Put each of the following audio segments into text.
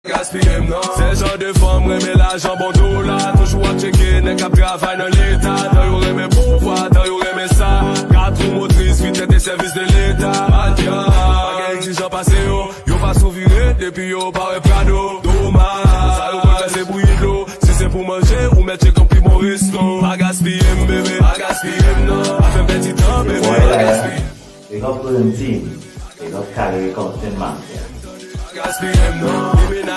Gaspiller non. C'est genre de femme, remet l'argent bon tout là. Toujours à checker, n'est qu'à travailler dans l'état. Dans y'aurait mes pouvoirs, dans y'aurait mes ça. Quatre motrices, vite des services de l'état. Adia, pas exigeant passé yo pas souviré, depuis yo pas prado. Dommage, ça yo pas laisser bouillir de l'eau. Si c'est pour manger, ou mettre j'ai compris mon resto. Pas gaspiller bébé, pas gaspiller non. A fait petit temps bébé, pas gaspiller. 你個半尖，你個卡你講先慢嘅。Gaspiller non, give me now.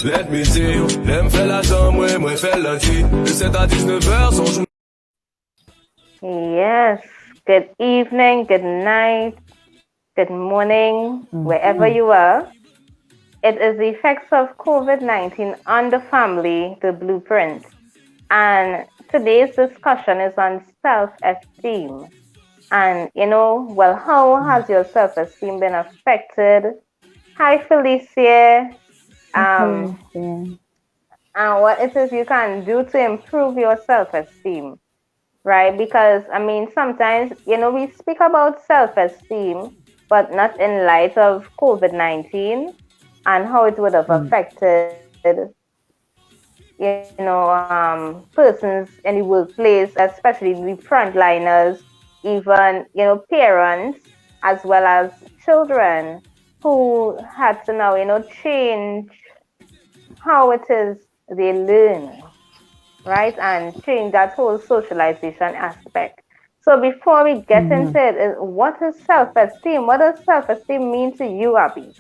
Let me see you. L'aime fait la chambre, moi fait lundi. De 7 à 19h, son jour. Yes. Good evening, good night, good morning, wherever you are. It is the effects of COVID-19 on the family, the blueprint. And today's discussion is on self-esteem. And, how has your self-esteem been affected? Hi, Felicia. And what it is you can do to improve your self-esteem, right? Because, sometimes, we speak about self-esteem, but not in light of COVID-19 and how it would have affected, persons in the workplace, especially the frontliners, even, parents, as well as children who had to now, change how it is they learn, right? And change that whole socialization aspect. So before we get into it, what is self-esteem? What does self-esteem mean to you, Abby?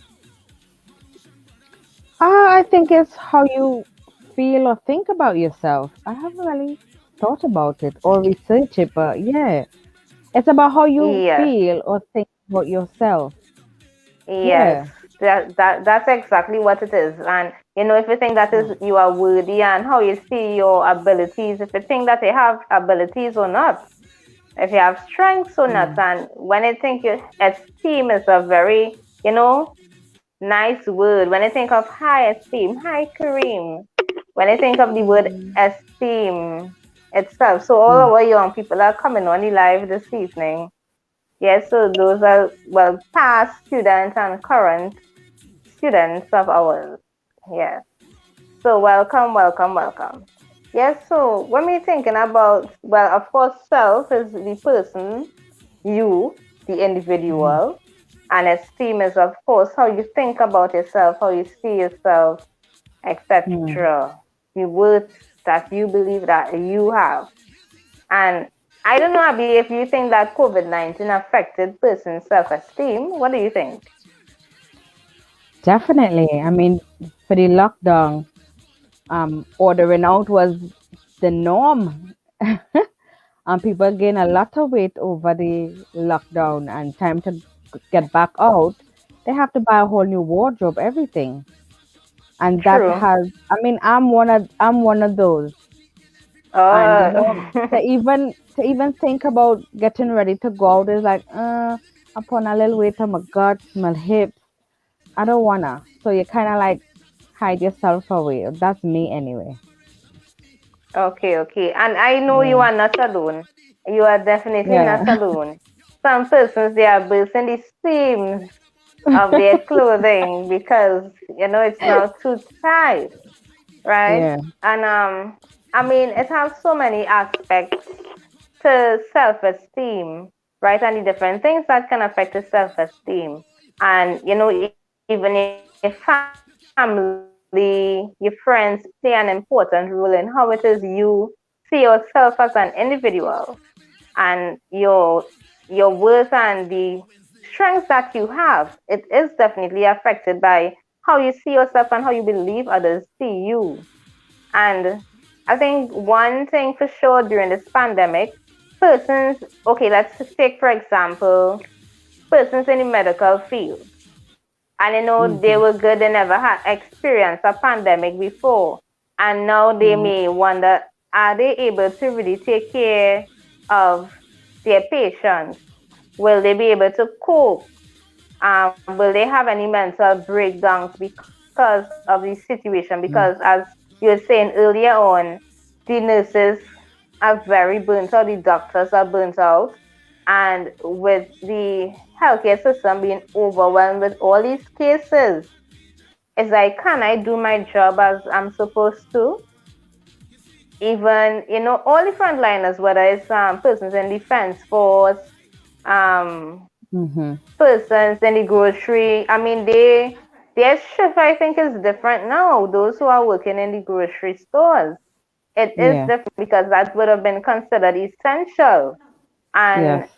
I think it's how you feel or think about yourself. I haven't really thought about it or researched it, but yeah, it's about how you feel or think about yourself. Yes, that's exactly what it is. And if you think that is you are worthy and how you see your abilities, if you think that you have abilities or not, if you have strengths or not, and when I think your esteem is a very, nice word. When I think of high esteem, hi Kareem. When I think of the word esteem itself, so all our young people are coming on the live this evening. Yes, so those are, past students and current students of ours. Yes. So welcome. Yes, so when we're thinking about, of course, self is the person, you, the individual, and esteem is, of course, how you think about yourself, how you see yourself, etc. The worth that you believe that you have. And I don't know, Abby, if you think that COVID-19 affected person's self-esteem. What do you think? Definitely. For the lockdown, ordering out was the norm. And people gain a lot of weight over the lockdown, and time to get back out, they have to buy a whole new wardrobe, everything. And that has, I'm one of those. And to even think about getting ready to go out is like, I put a little weight on my guts, my hips. I don't wanna. So you kind of like hide yourself away. That's me anyway. Okay. And I know you are not alone. You are definitely not alone. Some persons, they are bursting the seams of their clothing because, it's now too tight, right? Yeah. And, it has so many aspects to self-esteem, right? And the different things that can affect the self-esteem. And, even your family, your friends play an important role in how it is you see yourself as an individual and your worth and the strengths that you have. It is definitely affected by how you see yourself and how you believe others see you. And I think one thing for sure during this pandemic, persons, let's take, for example, persons in the medical field. And they were good, they never had experienced a pandemic before. And now they may wonder, are they able to really take care of their patients? Will they be able to cope? Will they have any mental breakdowns because of the situation? Because as you were saying earlier on, the nurses are very burnt out. The doctors are burnt out. And with the healthcare system being overwhelmed with all these cases, it's like, can I do my job as I'm supposed to? Even, all the frontliners, whether it's persons in defense force, um, Mm-hmm. persons in the grocery. I mean, their shift, I think, is different now. Those who are working in the grocery stores, it is Yeah. different because that would have been considered essential. And Yes.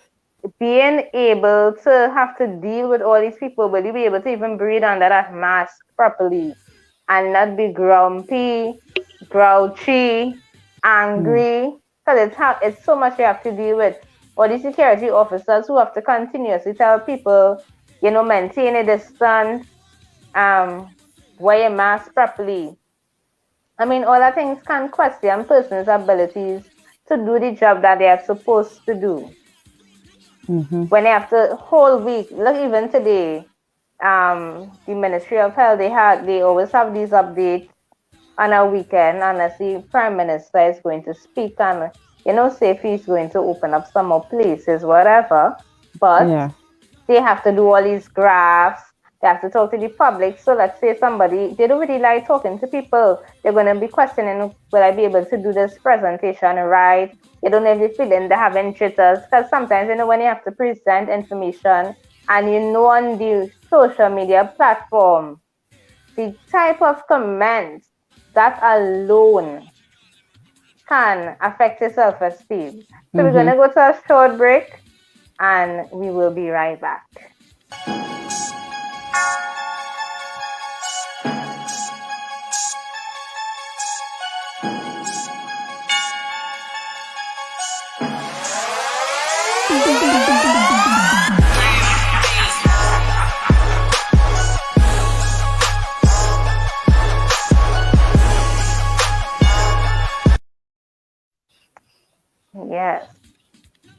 being able to have to deal with all these people, will you be able to even breathe under that mask properly and not be grumpy, grouchy, Mm. angry? Because it's so much you have to deal with. Or the security officers who have to continuously tell people, maintain a distance, wear your mask properly. I mean, all the things can question persons' abilities to do the job that they are supposed to do. Mm-hmm. When they have to whole week, look, even today, the Ministry of Health, they always have these updates on a weekend, unless the Prime Minister is going to speak and, say if he's going to open up some more places, whatever. But Yeah. they have to do all these graphs. They have to talk to the public. So let's say somebody, they don't really like talking to people. They're going to be questioning, will I be able to do this presentation right? They don't have the feeling they're having jitters. Because sometimes, when you have to present information and on the social media platform, the type of comments that alone can affect your self-esteem. So we're going Mm-hmm. to go to a short break and we will be right back. Yes,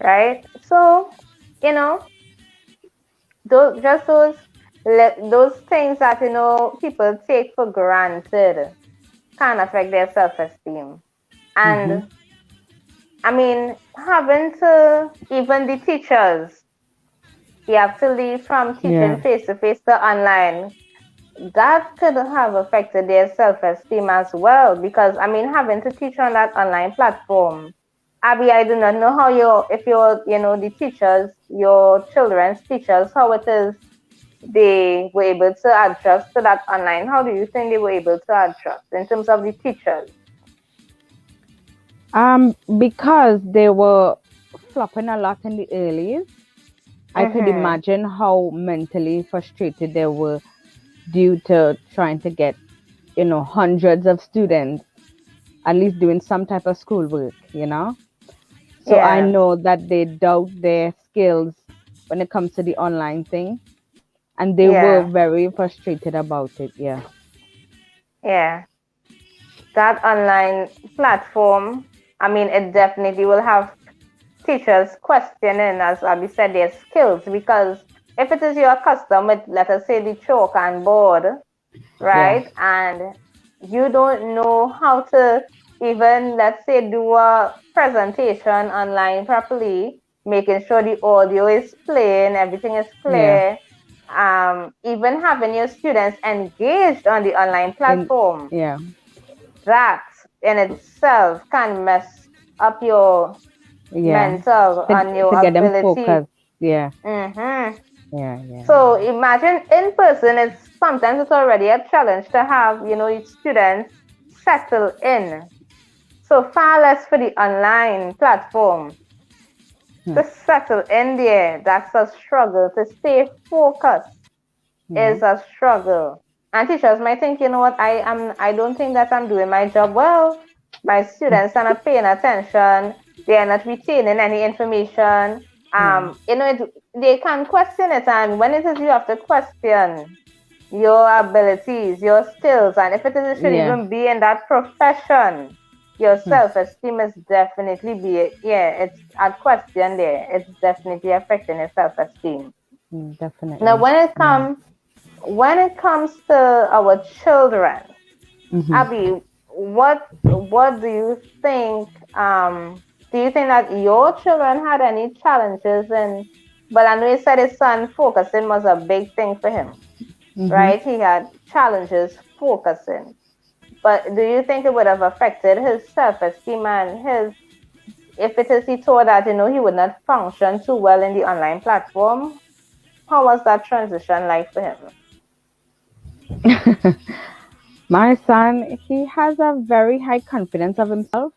right. So, just those things that people take for granted can affect their self-esteem. Mm-hmm. And I mean, having to even the teachers, you have to leave from teaching Yeah. face to face to online. That could have affected their self-esteem as well, because I mean, having to teach on that online platform. Abby, I do not know how if you're, the teachers, your children's teachers, how it is they were able to adjust to that online. How do you think they were able to adjust in terms of the teachers? Because they were flopping a lot in the early, I could Mm-hmm. imagine how mentally frustrated they were due to trying to get, hundreds of students at least doing some type of schoolwork. So I Yeah, know that they doubt their skills when it comes to the online thing, and they were yeah, very frustrated about it. Yeah. yeah. That online platform, I mean, it definitely will have teachers questioning, as Abby said, their skills, because if it is your custom with, let us say, the chalk and board, Yeah. right, and you don't know how to even, let's say, do a presentation online properly, making sure the audio is playing, everything is Yeah. clear, even having your students engaged on the online In platform, Yeah. that in itself can mess up your Yeah. mental and your To get them ability. focused. Yeah. hmm Yeah. Yeah. So imagine in person, it's already a challenge to have, students settle in. So far less for the online platform Hmm. to settle in there. That's a struggle. To stay focused Yeah. is a struggle. And teachers might think, what, I don't think that I'm doing my job well. My students are not paying attention. They are not retaining any information. Yeah. They can question it, and when it is you have to question your abilities, your skills, and if it is, it should Yeah. even be in that profession, your Hmm. self-esteem is definitely it's at question there. It's definitely affecting your self-esteem. Now, Definitely. Yeah. when it comes to our children, Mm-hmm. Abby, what do you think? do you think that your children had any challenges in, well, I know you said his son focusing was a big thing for him, Mm-hmm. right? He had challenges focusing. But do you think it would have affected his self-esteem and his, if it is he thought that, he would not function too well in the online platform? How was that transition like for him? My son, he has a very high confidence of himself,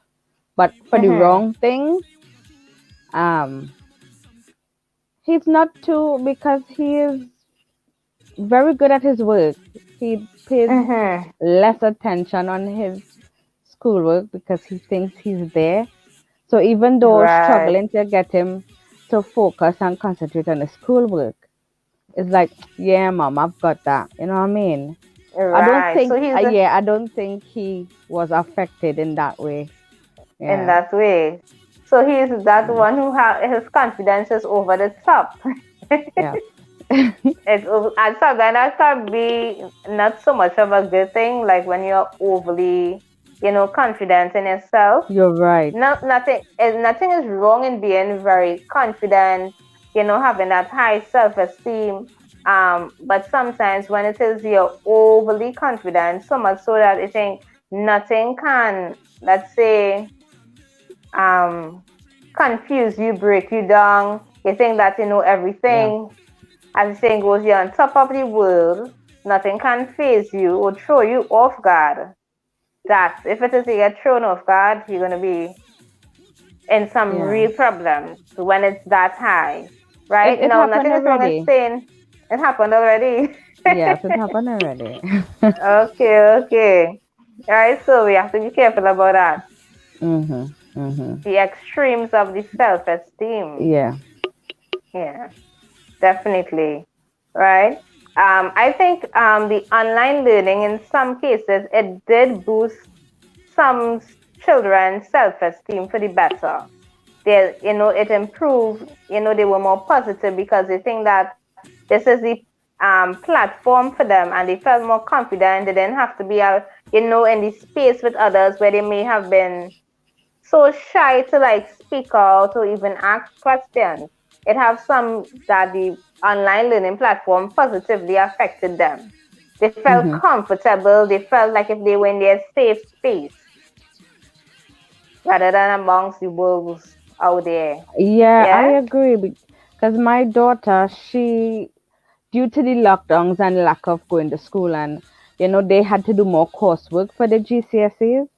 but for the Mm-hmm. wrong thing, um, he's not too because he is very good at his work. He pays Mm-hmm. less attention on his schoolwork because he thinks he's there. So even though Right. struggling to get him to focus and concentrate on the schoolwork, it's like, yeah, mom, I've got that. You know what I mean? I don't Right. So think, he's yeah, I don't think he was affected in that way. in Yeah, that way. So he's that mm, one who his confidence is over the top. yeah. And sometimes that can be not so much of a good thing, like when you're overly, confident in yourself. You're right. Nothing is wrong in being very confident, having that high self-esteem. But sometimes when it is you're overly confident, so much so that you think nothing can, let's say, um, confuse you, break you down. You think that you know Yeah. everything. As the saying goes, you're on top of the world. Nothing can phase you or throw you off guard. That if it is you get thrown off guard, you're gonna be in some Yeah. real problems when it's that high, right? It Now, happened nothing is wrong in already. saying it happened already. Yes, it happened already. Okay, okay. All right, so we have to be careful about that. Mhm. Mhm. The extremes of the self-esteem. Yeah. Yeah, definitely. Right. I think the online learning in some cases it did boost some children's self-esteem for the better. It improved. They were more positive because they think that this is the platform for them, and they felt more confident. They didn't have to be out, in the space with others where they may have been so shy to like speak out or even ask questions. It has some that the online learning platform positively affected them. They felt Mhm. comfortable. They felt like if they were in their safe space rather than amongst the wolves out there. Yeah, I Yeah. agree because my daughter, she due to the lockdowns and lack of going to school and they had to do more coursework for the GCSEs.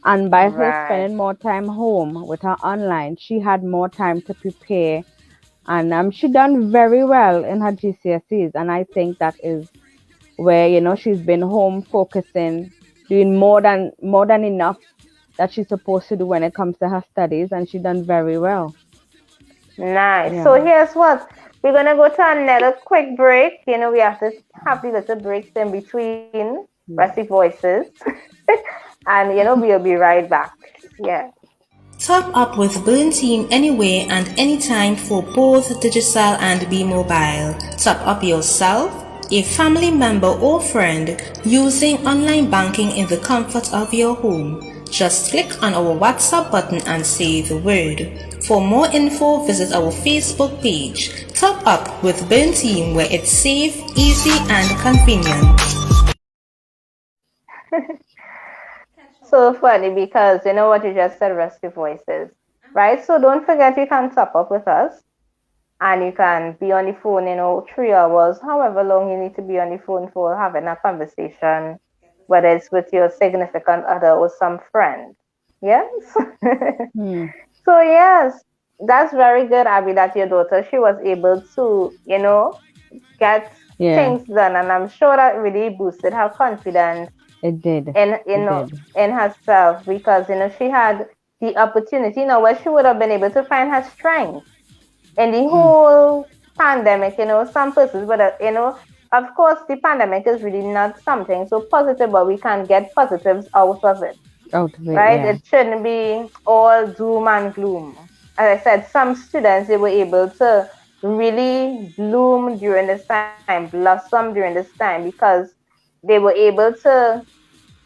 And by her Right. spending more time home with her online, she had more time to prepare. And she done very well in her GCSEs. And I think that is where, she's been home focusing, doing more than enough that she's supposed to do when it comes to her studies. And she done very well. Nice. Yeah. So here's what we're gonna go to another quick break. We have to have the little breaks in between, Rusty Yeah. voices, and we'll be right back. Yeah. Top up with Burn Team anywhere and anytime for both digital and Be Mobile. Top up yourself, a family member or friend using online banking in the comfort of your home. Just click on our WhatsApp button and say the word. For more info, visit our Facebook page. Top up with Burn Team where it's safe, easy and convenient. So funny because you know what you just said, Rusty voices, right? So don't forget you can top up with us and you can be on the phone, 3 hours, however long you need to be on the phone for having a conversation, whether it's with your significant other or some friend. Yes? Hmm. So yes, that's very good, Abby, that your daughter, she was able to, get Yeah. things done. And I'm sure that really boosted her confidence It did. in It did. in herself because she had the opportunity where she would have been able to find her strength in the Mm. whole pandemic. Some persons but of course the pandemic is really not something so positive, but we can get positives out of it, Out of it. right? Yeah. It shouldn't be all doom and gloom. As I said, some students, they were able to really bloom during this time, blossom during this time, because they were able to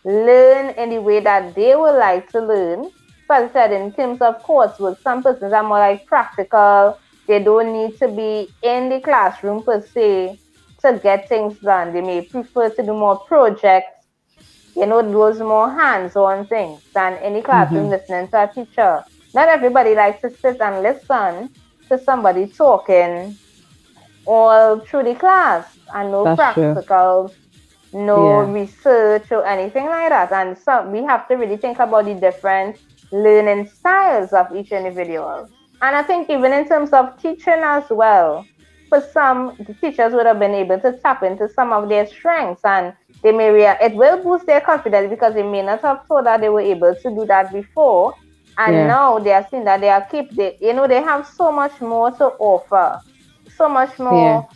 learn in the way that they would like to learn, So as I said, in terms of coursework, some persons are more like practical. They don't need to be in the classroom per se to get things done. They may prefer to do more projects, those more hands-on things than in the classroom listening to a teacher. Not everybody likes to sit and listen to somebody talking all through the class and no That's true. practicals, no Yeah. research or anything like that. And so we have to really think about the different learning styles of each individual. And I think even in terms of teaching as well, for some, the teachers would have been able to tap into some of their strengths, and they may it will boost their confidence because they may not have thought that they were able to do that before. And Yeah. now they are seeing that they are they have so much more to offer, so much Yeah. more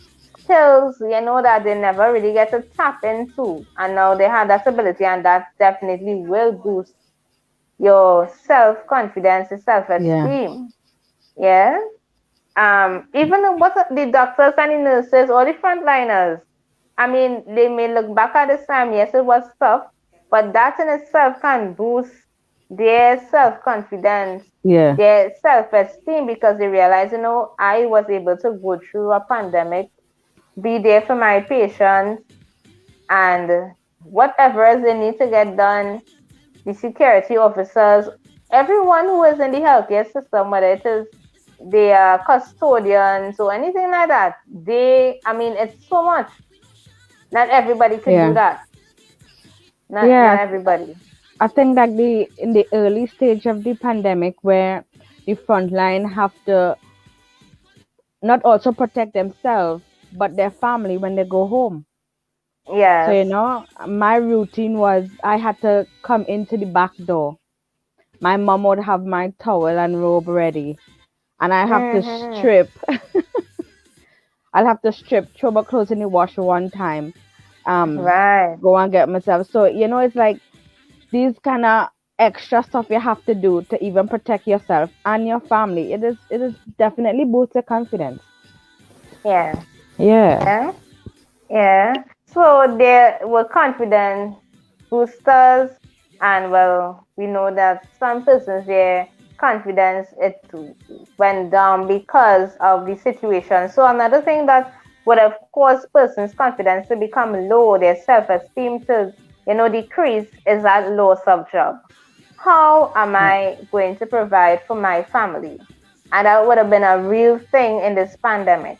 skills, that they never really get to tap into. And now they have that ability, and that definitely will boost your self-confidence, your Yeah. self-esteem. Yeah. Even what the doctors and the nurses or the frontliners, I mean, they may look back at this time, yes, it was tough, but that in itself can boost their self-confidence, Yeah. their self-esteem, because they realize, I was able to go through a pandemic, be there for my patients, and whatever else they need to get done, the security officers, everyone who is in the healthcare system, whether it is they are custodians or anything like that, it's so much. Not everybody could do Yeah. that. Not Yeah. everybody. I think that in the early stage of the pandemic where the frontline have to not also protect themselves but their family when they go home. So Yes. my routine was I had to come into the back door. My mom would have my towel and robe ready, and I have to Mm-hmm. strip. I'll have to strip, throw my clothes in the washer one time, Right. go and get myself. So it's like these kind of extra stuff you have to do to even protect yourself and your family. It is definitely boosts your confidence. Yeah. Yeah. Yeah. Yeah. So there were confidence boosters, and well, we know that some persons their confidence it went down because of the situation. So another thing that would have caused persons' confidence to become low, their self-esteem to decrease, is that loss of job. How am Yeah. I going to provide for my family? And that would have been a real thing in this pandemic.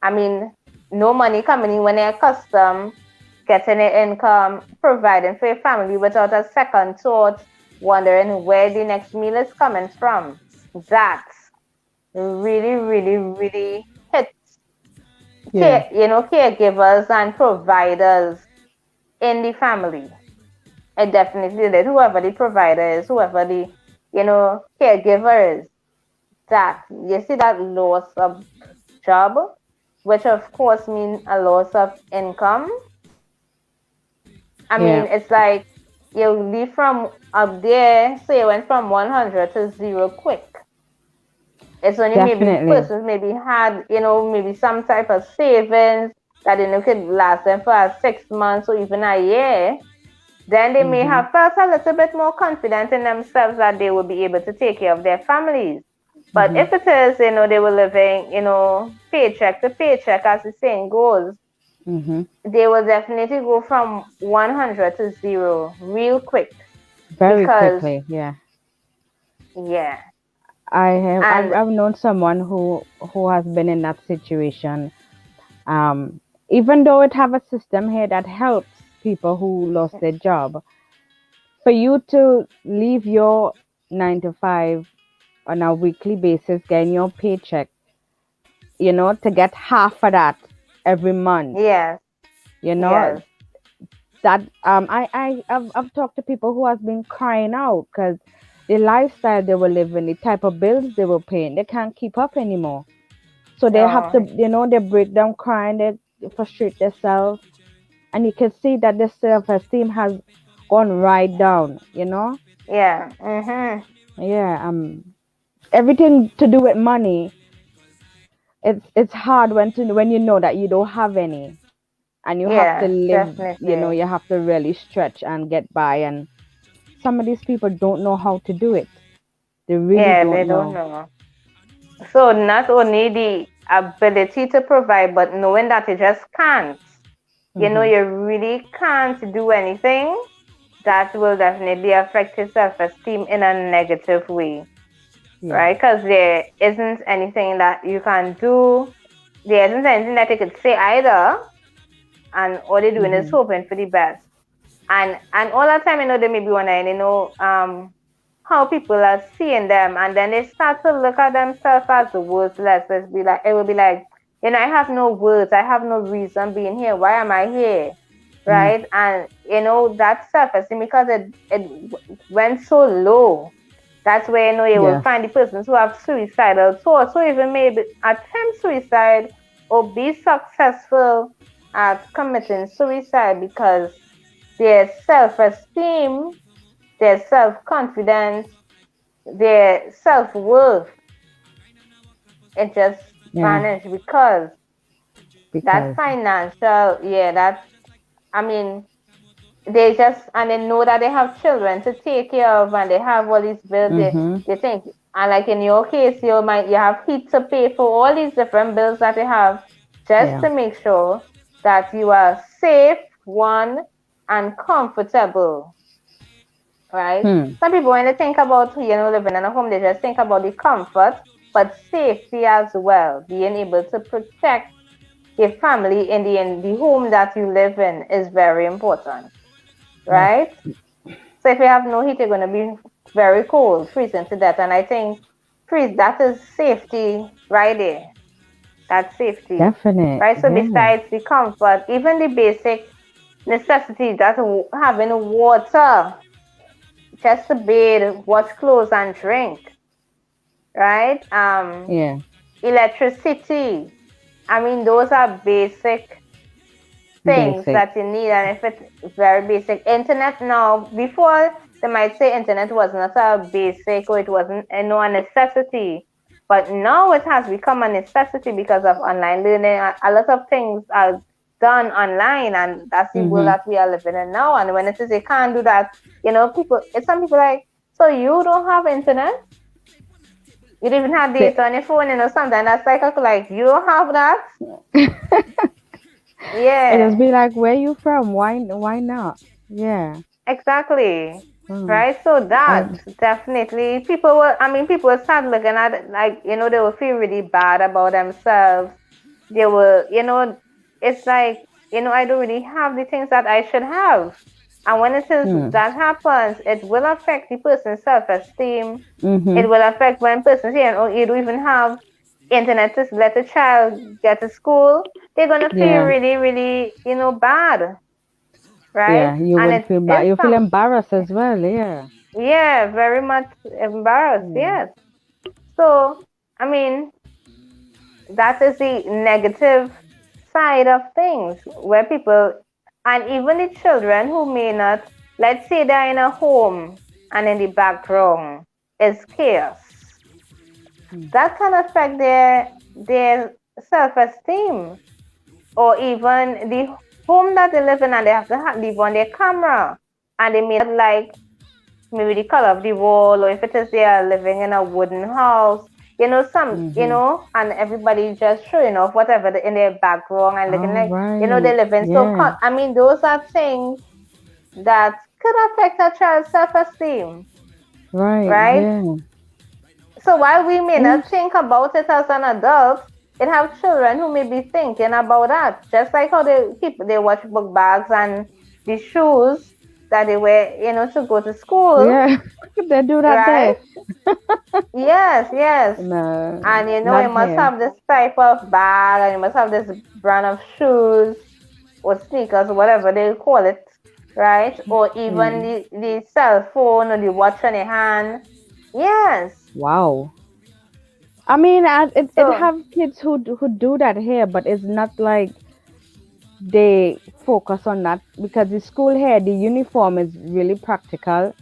I mean, no money coming in when they're accustomed getting an income, providing for your family without a second thought, wondering where the next meal is coming from. That really, really, really hits Yeah. caregivers and providers in the family. It definitely did. Whoever the provider is, whoever the caregiver is, that you see that loss of job, which of course means a loss of income. I mean, Yeah. it's like you leave from up there, so you went from 100 to zero quick. It's only maybe Definitely. persons maybe had, maybe some type of savings that could last them for 6 months or even a year. Then they may Mhm. have felt a little bit more confident in themselves that they will be able to take care of their families. But Mhm. if it is, they were living, paycheck to paycheck, as the saying goes, Mhm. they will definitely go from 100 to zero real quick Very because, quickly. Yeah. yeah. I've And known someone who has been in that situation. Um, Even though it have a system here that helps people who lost their job, for you to leave your 9 to 5 on a weekly basis, getting your paycheck, to get half of that every month, yes, you know, yes. that I've talked to people who has been crying out because the lifestyle they were living, the type of bills they were paying, they can't keep up anymore. So they have to, Oh, they break down crying, they frustrate themselves, and you can see that their self-esteem has gone right down. yeah. Mm-hmm. Yeah. Everything to do with money, it's hard when you know that you don't have any, and you have to Yeah, live. definitely. You have to really stretch and get by, and some of these people don't know how to do it. They really Yeah, they don't don't know. know. So not only the ability to provide, but knowing that you just can't. Hmm. You really can't do anything, that will definitely affect your self-esteem in a negative way, Yeah. right? Because there isn't anything that you can do. There isn't anything that you could say either, and all they're doing is Hmm. hoping for the best. And all the time, they may be wondering, how people are seeing them, and then they start to look at themselves as worthless. It will be like, I have no words, I have no reason being here. Why am I here? Mm. Right? And that self-esteem, because it went so low. That's where you will Yeah. find the persons who have suicidal thoughts, who even maybe attempt suicide or be successful at committing suicide because their self-esteem, their self-confidence, their self-worth, it just Yeah. vanished because that Because. financial, yeah, I mean, and they know that they have children to take care of, and they have all these bills. Hmm. They think, and like in your case, you have heat to pay for, all these different bills that you have, just Yeah. to make sure that you are safe, one, and comfortable, right? Hmm. Some people, when they think about, living in a home, they just think about the comfort, but safety as well. Being able to protect your family in the home that you live in is very important, Yes. right? So if you have no heat, you're going to be very cold, freezing to death. And I think that is safety right there. That's safety, Definite. right? So Yeah. besides the comfort, even the basic necessity, that having water, just to bathe, wash clothes, and drink, right? Yeah. Electricity. I mean, those are basic things Basic. that you need, and if it's very basic, internet now, before they might say internet was not a basic, or it wasn't a necessity, but now it has become a necessity because of online learning. A lot of things are done online, and that's the world Hmm. that we are living in now. And when it says they can't do that, some people like, so you don't have internet, you don't even have data on your phone, something that's like you don't have that. It just Yeah. be like, where you from? Why not? Yeah. Exactly. Mm. Right. So that And definitely people will start looking at it like, they will feel really bad about themselves. They will, it's like, I don't really have the things that I should have. And when it is mm. that happens, it will affect the person's self-esteem. Hmm. It will affect when persons here, you don't even have internet to let a child get to school. They're gonna feel Yeah. really, really, bad, right? Yeah. You And will it feel bad. is You feel embarrassed as well. Yeah. yeah, very much embarrassed. Yeah. Yes. So, I mean, that is the negative side of things where people, and even the children who may not, let's say they're in a home and in the background is chaos. Mm. That can affect their self-esteem, or even the home that they live in, and they have to leave on their camera, and they may not like maybe the color of the wall, or if it is they are living in a wooden house, Hmm. and everybody just showing off whatever in their background and looking All like, right. they live in Yeah. I mean, those are things that could affect a child's self-esteem, Right. right? Yeah. So while we may And not think about it as an adult, it have children who may be thinking about that. Just like how they watch book bags and the shoes that they wear, to go to school, yeah, they do that right? there. Yes, yes. No, And not you must here. have this type of bag, and you must have this brand of shoes or sneakers or whatever they call it, right? Or even Mm. the cell phone or the watch on your hand. Yes. Wow. I mean, it So, have kids who do that here, but it's not like they focus on that because the school here, the uniform is really practical.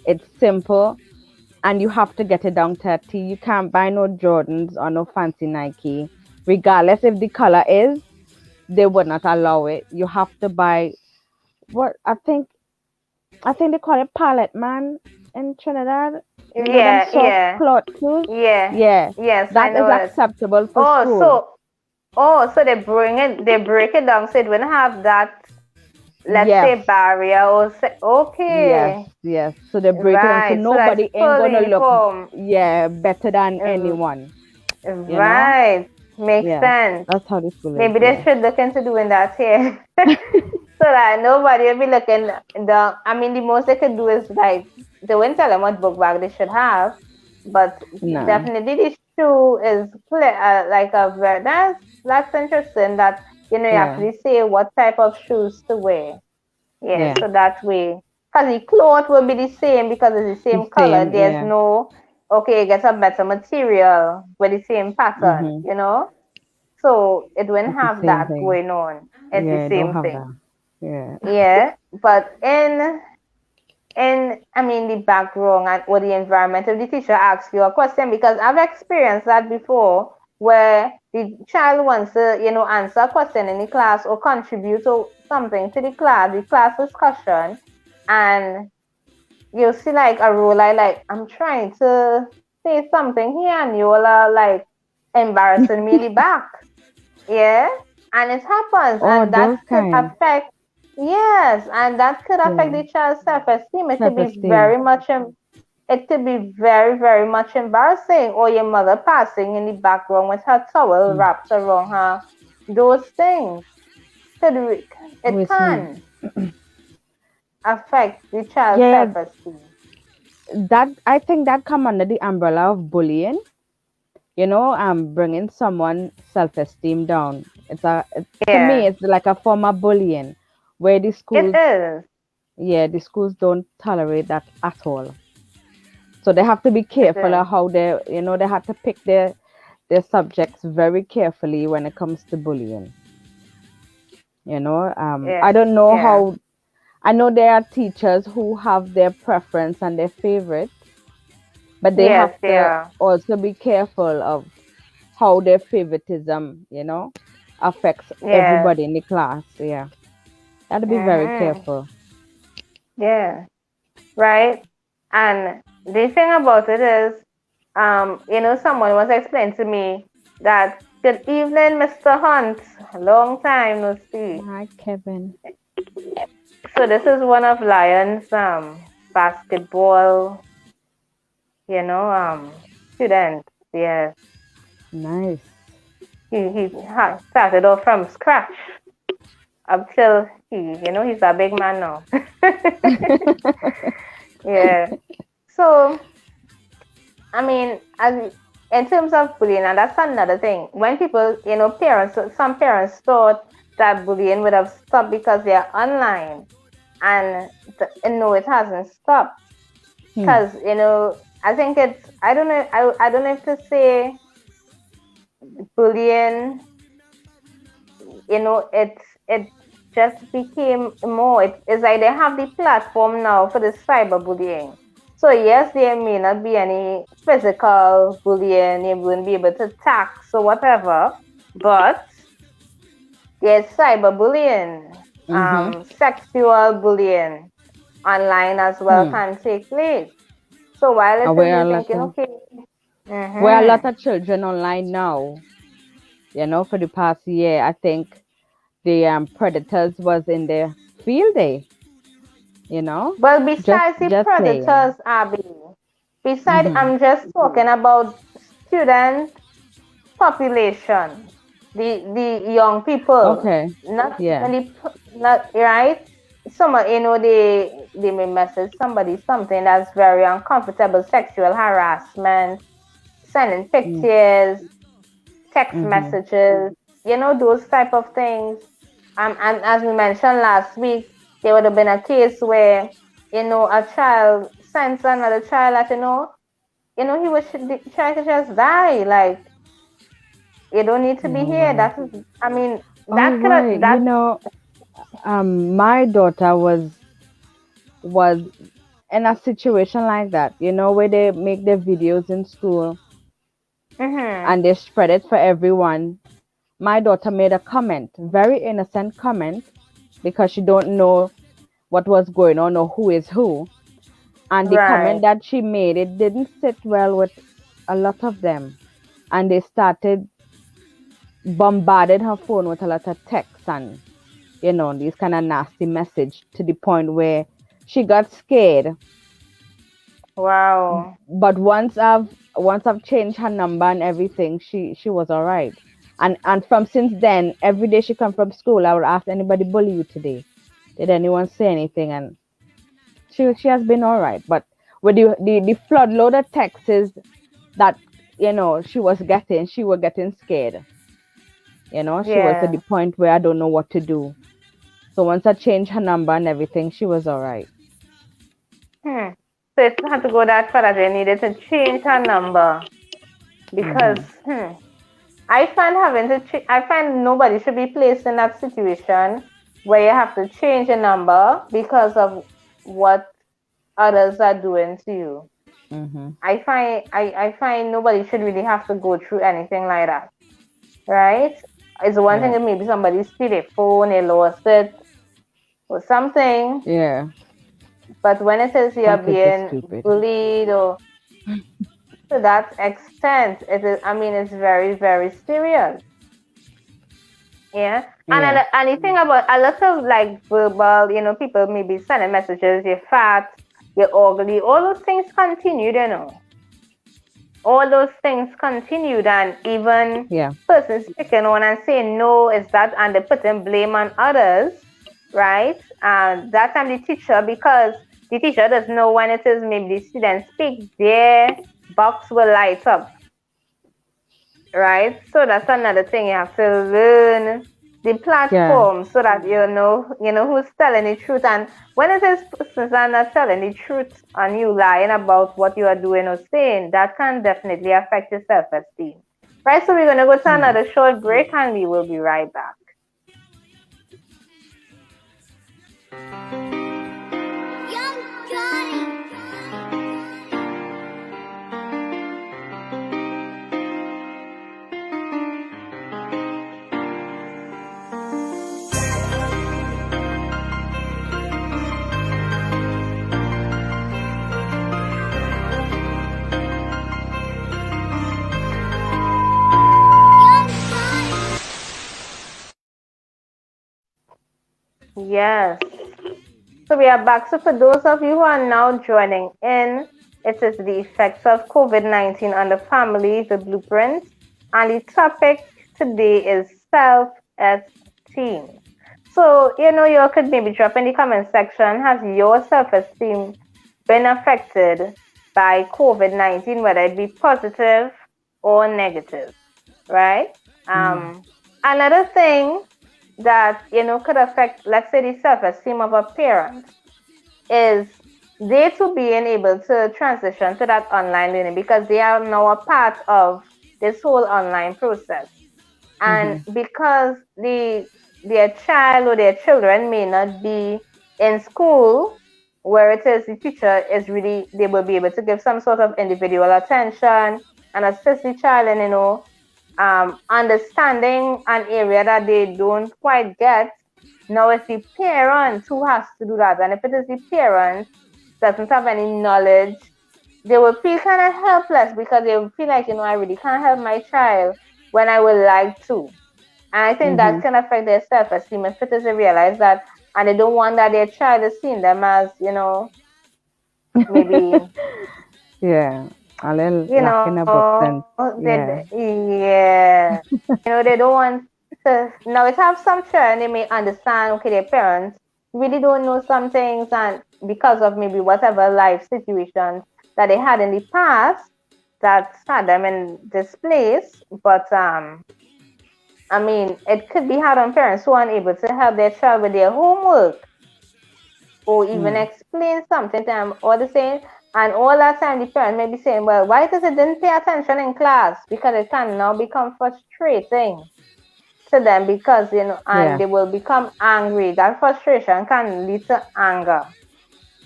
It's simple, and you have to get it down to a T. You can't buy no Jordans or no fancy Nike, regardless if the color is. They would not allow it. You have to buy what I think they call it palette man. in Trinidad. Them Yeah, soft yeah, clothes. yeah. Yeah, Yes, I that is know it. acceptable for Oh, school. so so they break it down so it wouldn't have that, let's Yes, say, barrier or say, yes, okay, yes. So they break it down so right. So that's nobody ain't full gonna look, uniform. yeah, better than Uh, anyone. You know? Right. Makes Yeah, sense. that's how the school is. Maybe they Yeah. should look into doing that here. So that nobody will be looking down. I mean, the most they could do is like, they wouldn't tell them what book bag they should have, but No. definitely the shoe is clear, like a very, that's interesting that, you Yeah. actually say what type of shoes to wear. Yeah, Yeah. so that way, because the cloth will be the same because it's the The same color. same. There's Yeah. no, okay, get a better material with the same pattern, Mhm. So it wouldn't It's the have same that thing. going on. It's the Yeah. Don't same have thing. that. Yeah. Yeah, but in I mean the background and or the environment, if the teacher asks you a question, because I've experienced that before, where the child wants to answer a question in the class or contribute to something to the class discussion, and you see like a role like I'm trying to say something here and you all are like embarrassing me in the back. Yeah, and it happens, Oh, and that those could kind. affect, yes, and that could affect Yeah. the child's self-esteem. It could be Self-esteem. it could be very, very much embarrassing, or your mother passing in the background with her towel Mm. wrapped around her. Those things could it With me. can affect the child's Yeah. self-esteem. That I think that come under the umbrella of bullying. Bringing someone self-esteem down. To me, Yeah, it's like a form of bullying, where it is. the schools don't tolerate that at all. So they have to be It careful is. of how they have to pick their subjects very carefully when it comes to bullying. Yeah, I don't know yeah. how. I know there are teachers who have their preference and their favorite, but they have Yes, they to are. also be careful of how their favoritism, affects Yes. everybody in the class. Yeah, gotta be very Mhm. careful. Yeah. Right. And the thing about it is, someone was explaining to me that, good evening, Mr. Hunt. Long time no see. Hi, Kevin. So this is one of Lion's basketball, students. Yes. Nice. He started off from scratch up till he's a big man now. Yeah. So I mean, as in terms of bullying, and that's another thing. When people, some parents thought that bullying would have stopped because they're online, and no, it hasn't stopped. Hmm. Because I think it's I don't know if to say bullying. It just became more. It's like they have the platform now for the cyberbullying. So yes, there may not be any physical bullying. You wouldn't be able to tax or whatever, but there's cyberbullying, Mm-hmm. sexual bullying online as well Hmm. can take place. So while it is Where you a lot thinking, of okay, where a lot mm-hmm, of children online now. For the past year, I think the predators was in the field day. You know, well, just besides the just saying. predators, Abby, besides, Mm-hmm. I'm just talking about student population, the young people, Okay. not Yeah. any, not right. Some they may message somebody something that's very uncomfortable, sexual harassment, sending Mm. pictures, text Mm-hmm. messages, those type of things. And as we mentioned last week, there would have been a case where a child sends another child that he was trying to just die. Like, you don't need to be Oh here. wow. That is, I mean, Oh that could right. have that. My daughter was in a situation like that. Where they make their videos in school Mhm. and they spread it for everyone. My daughter made a comment, very innocent comment, because she don't know what was going on or who is who. And the Right. comment that she made, it didn't sit well with a lot of them. And they started bombarded her phone with a lot of texts and, these kind of nasty message to the point where she got scared. Wow. But once I've changed her number and everything, she was all right. And from since then, every day she come from school, I would ask, anybody bully you today? Did anyone say anything? And she has been all right. But with the flood load of texts that she was getting scared. She was at the Yeah. point where I don't know what to do. So once I changed her number and everything, she was all right. Hmm. So it had to go that far that they needed to change her number because Hmm. I find nobody should be placed in that situation where you have to change a number because of what others are doing to you. Hmm. I find nobody should really have to go through anything like that, right? It's one thing Right. that maybe somebody steal their phone, they lost it, or something, Yeah. but when it is you're Some kids are being stupid. bullied or to that extent, it is. I mean, it's very, very serious. Yeah. Yeah. And the thing about a lot of like verbal, people maybe sending messages, you're fat, you're ugly, all those things continued. All those things continued, and even Yeah. persons picking on and saying no is that, and they putting blame on others, right? And that time the teacher, because the teacher doesn't know when it is maybe the students speak, their box will light up, right? So that's another thing you have to learn the Yeah. platform so that you know who's telling the truth. And when it is persons are not telling the truth and you lying about what you are doing or saying, that can definitely affect your self-esteem. Right, so we're gonna go to Hmm. another short break and we will be right back. Yes. So we are back. So for those of you who are now joining in, it is the effects of COVID-19 on the family, the blueprint, and the topic today is self-esteem. So, you could maybe drop in the comment section, has your self-esteem been affected by COVID-19, whether it be positive or negative, right? Hmm. Another thing that could affect, let's say, the self-esteem of a parent is they too being able to transition to that online learning because they are now a part of this whole online process. And Hmm. because their child or their children may not be in school where it is the teacher is really, they will be able to give some sort of individual attention and assist the child in understanding an area that they don't quite get. Now it's the parent who has to do that, and if it is the parent doesn't have any knowledge, they will feel kind of helpless because they will feel like, I really can't help my child when I would like to. And I think that Hmm. can affect their self-esteem if it is they realize that, and they don't want that their child is seeing them as, maybe, Yeah. A little you lacking know, about sense. Yeah. yeah, they don't want to. Now, it have some children, they may understand, okay, their parents really don't know some things, and because of maybe whatever life situations that they had in the past that had them in this place. But I mean, it could be hard on parents who aren't able to help their child with their homework or even Mm. explain something to them or the same. And all that time, the parent may be saying, well, why does it didn't pay attention in class? Because it can now become frustrating to them because, and Yeah. they will become angry. That frustration can lead to anger,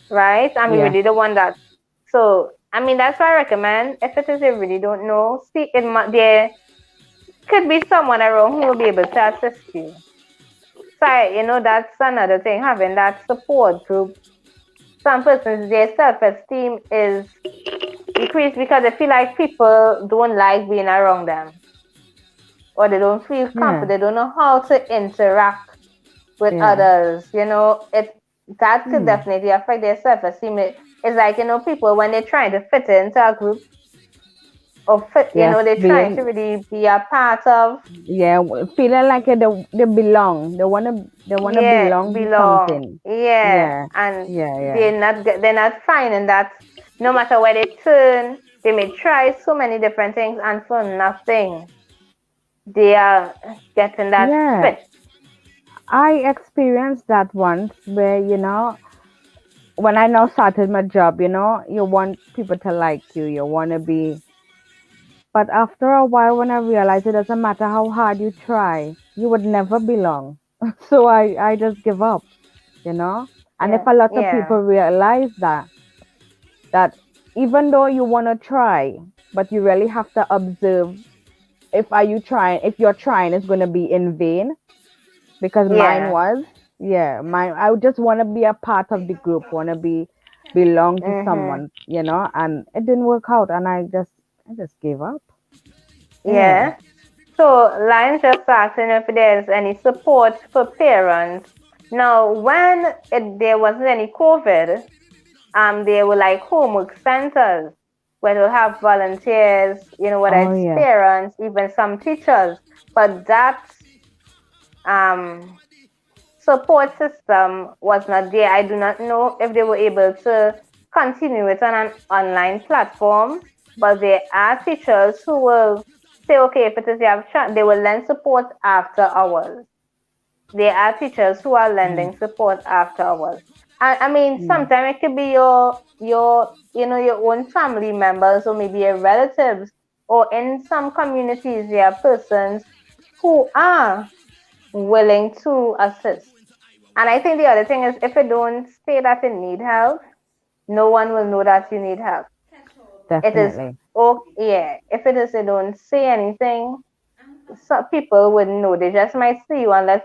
right? And we Yeah. really don't want that. So, I mean, that's why I recommend if it is you really don't know, see, there could be someone around who will be able to assist you. So, that's another thing, having that support group some persons, their self-esteem is decreased because they feel like people don't like being around them, or they don't feel comfortable. They don't know how to interact with others. That could definitely affect their self-esteem. It's like, people when they're trying to fit into a group, or fit, they're trying to really be a part of. Feeling like they belong. They wanna belong to something. And they're not finding that no matter where they turn, they may try so many different things, and for nothing, they are getting that fit. I experienced that once where, when I now started my job, you want people to like you. You want to be. But after a while, when I realized it doesn't matter how hard you try, you would never belong. So I just give up, And if a lot of people realize that even though you want to try, but you really have to observe if you're trying, it's going to be in vain. Because mine was, I just want to be a part of the group, want to belong to someone, and it didn't work out, and I just gave up. So Lion just asking if there's any support for parents. Now, when there wasn't any COVID, there were like homework centers where they'll have volunteers, whether it's parents, even some teachers. But that support system was not there. I do not know if they were able to continue it on an online platform, but there are teachers who will say, okay, if it is they will lend support after hours. There are teachers who are lending support after hours. I mean, sometimes it could be your own family members, or maybe your relatives, or in some communities there are persons who are willing to assist. And I think the other thing is, if you don't say that you need help, no one will know that you need help. Definitely. If it is you don't say anything, some people wouldn't know. They just might see you, unless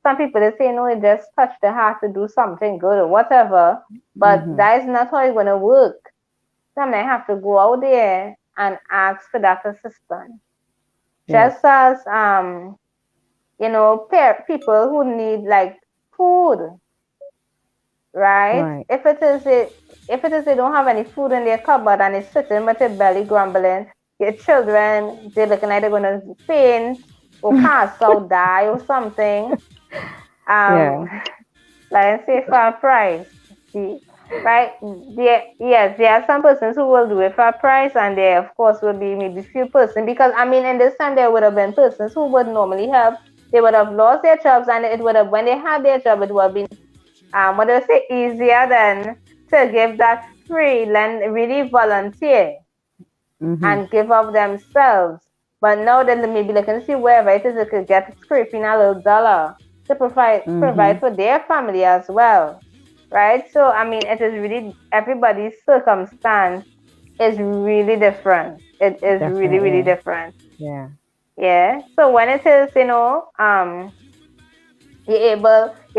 some people, they say, no, it just touched the heart to do something good or whatever. But that is not how it's going to work. Somebody have to go out there and ask for that assistance. Just as people who need like food, right? If it is they don't have any food in their cupboard and it's sitting with their belly grumbling, your children, they're looking like they're gonna faint or pass out, die or something. Like I say, for a price. See, right? There are some persons who will do it for a price, and there of course will be maybe few persons, because I mean in this time there would have been persons who would normally help. They would have lost their jobs, and it would have, when they had their job, it would have been what do I say, easier than to give that free, and really volunteer and give up themselves. But now that maybe they can see wherever it is, they could get scraping a little dollar to provide for their family as well, right? So I mean, it is really, everybody's circumstance is really different. It is really different. So when it is, you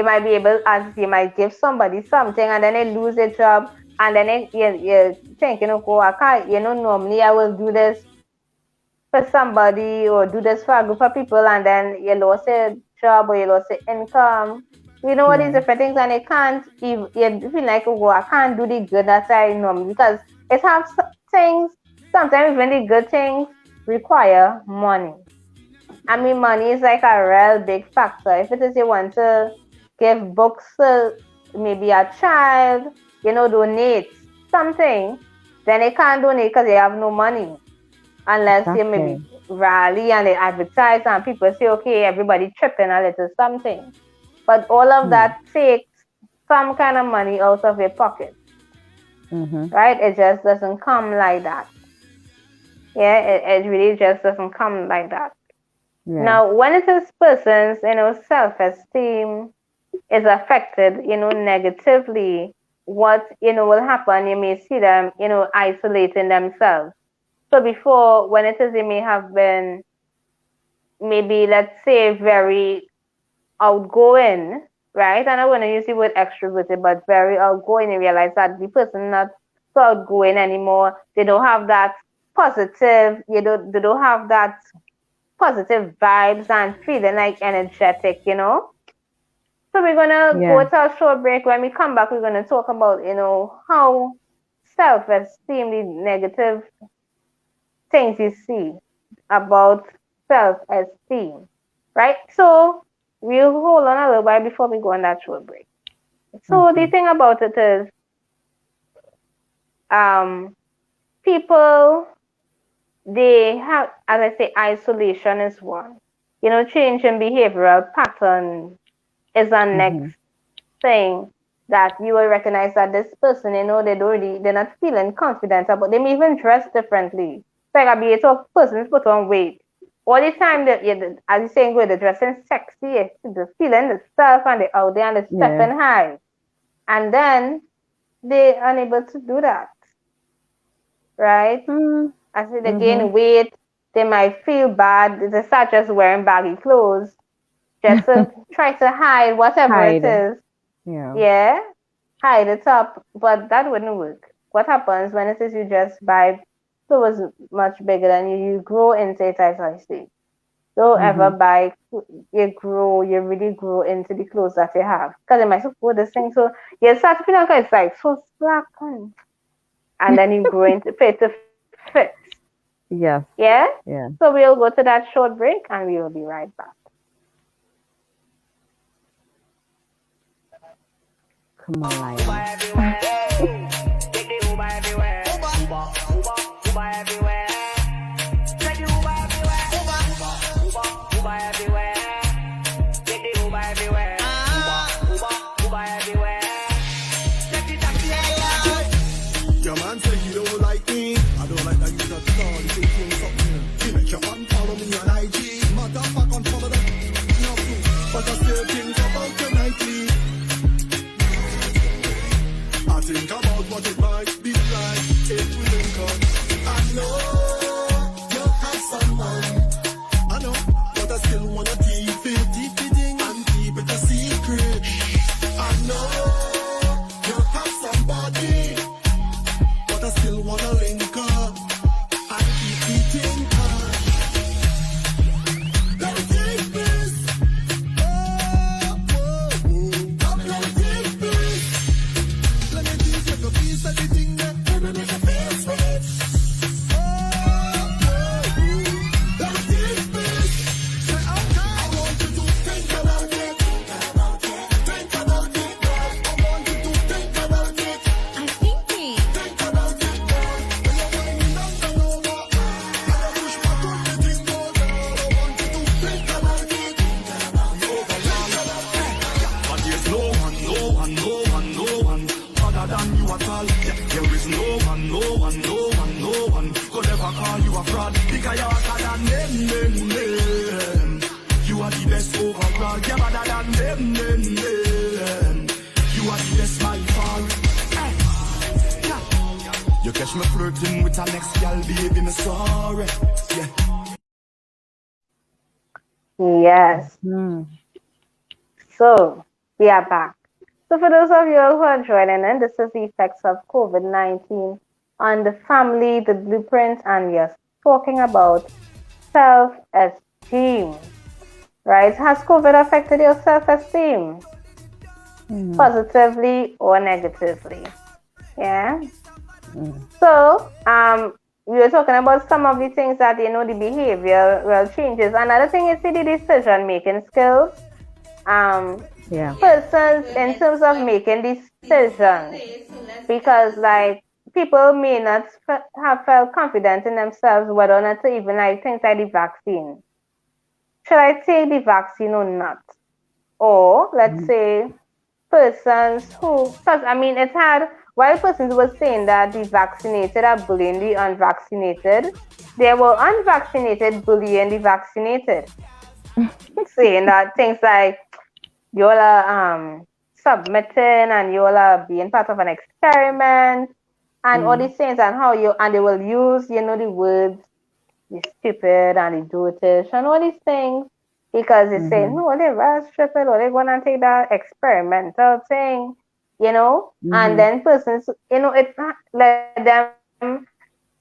might be able, as you might give somebody something, and then they lose their job, and then you think, I can't, normally I will do this for somebody or do this for a group of people, and then you lost your job or you lost your income. All these different things, and you can't even, you feel like, I can't do the good that I normally, because it has things, sometimes when the good things require money. I mean, money is like a real big factor. If it is you want to give books to maybe a child, donate something, then they can't donate because they have no money. Unless you maybe rally and they advertise and people say, okay, everybody chip in a little something. But all of that takes some kind of money out of your pocket. Right? It just doesn't come like that. It really just doesn't come like that. Now, when it is persons, self-esteem is affected, negatively, what, will happen, you may see them, isolating themselves. So before, when it is, they may have been, maybe, let's say, very outgoing, right? And I want to use the word extroverted, but very outgoing. You realize that the person not so outgoing anymore. They don't have that positive. They don't have that positive vibes and feeling like energetic. So we're gonna go Yeah. to a short break. When we come back, we're gonna talk about how self-esteem, the negative things you see about self-esteem, right? So we'll hold on a little while before we go on that short break. So the Okay. thing about it is, people, they have, as I say, isolation is one. Change in behavioral pattern is a Mm-hmm. next thing that you will recognize that this person, they're not feeling confident about. They may even dress differently. It's like a talk person put on weight all the time. That as you saying, good, they're dressing sexy, they're feeling the stuff, and they're out there and they're Yeah. stepping high, and then they're unable to do that, right? As they Mm-hmm. gain weight, they might feel bad. They start just wearing baggy clothes just to try to hide whatever it Hide. is. Yeah. Yeah, hide it up, but that wouldn't work. What happens when it is you just buy clothes much bigger than you grow into it, as I say. Don't ever Mm-hmm. buy, you really grow into the clothes that you have. Because you might say, oh, this thing, so you start to feel like it's like so slack, and then you grow into fit to fit. Yes. Yeah? Yeah. So we'll go to that short break and we will be right back. Come on, lion. Your man say he don't like me. I don't like that you just call. You think you something. You make your man follow me on IG. Motherfucker, follow that. No food. But I still think about your nightly. I think about what it might be like if we link up. I know you have someone. I know, but I still wanna keep it and keep it a secret. I know you have somebody, but I still wanna link up and keep it in touch. Let it take this. Oh, come let it take this. Let me teach you to piece everything that ever make you feel sweet. Oh, let it take this. Say, okay, I want you to think about it. Think about it. Think about it, girl. I want you to think about it. I'm thinking. Think about it, girl. When you're whining and turn over, I push back on the thing, girl. I want you to think about it. But there's no one other than you at all. Yeah, there is no one could ever call you a fraud. Because you're hotter than them. You are the best overall. You're better than them. You are the best by far. Hey. Yeah. You catch me flirting with our next gal, baby, me sorry. Yeah. Yes. So we are back. So for those of you who are joining in, this is the effects of COVID-19 on the family, the blueprint, and yes, talking about self-esteem. Right? Has COVID affected your self-esteem? Positively or negatively? Yeah. So, we were talking about some of the things that, the behavioral changes. Another thing is the decision-making skills. Yeah. Persons in terms of making decisions, because like people may not have felt confident in themselves whether or not to even like things like the vaccine. Should I take the vaccine or not? Or let's say persons who, because I mean, it's hard. While persons were saying that the vaccinated are bullying the unvaccinated, there were unvaccinated bullying the vaccinated, saying that things like you all are submitting and you all are being part of an experiment and all these things, and they will use the words the stupid and the dotish and all these things because they say, Mm-hmm. no, they're very stupid, or they're going to take that experimental thing, and Mm-hmm. then persons, it let them